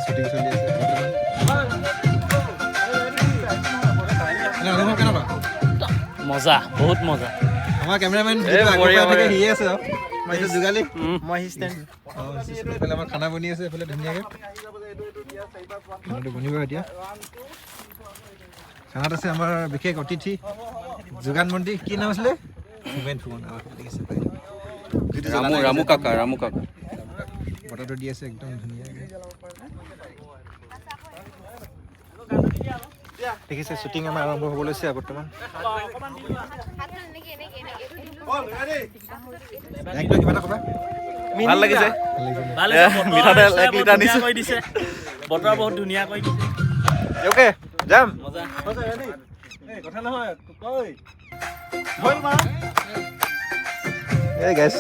shooting চলি আছে অনুভৱ কেনেকুৱা মজা বহুত মজা আমাৰ কেমেৰামেন থাকে সিয়ে আছে আৰু যোগালী মই হিষ্টেণ্ড এইফালে আমাৰ খানা বনি আছে এইফালে ধুনীয়াকৈ খানাটো বনিব এতিয়া খানাত আছে আমাৰ বিশেষ অতিথি যোগান মন্ত্ৰী কি নাম আছিলে ৰামু কাকা বটাটো দি আছে একদম ধুনীয়াকৈ দেখিছে শ্বুটিং আমাৰ আৰম্ভ হ'ব লৈছে বৰ্তমান কিবা এটা ক'বা ভাল লাগিছে বতৰ বহুত ধুনীয়া কৰি দিছে অ'কে যাম কথা নহয় এই গাইছ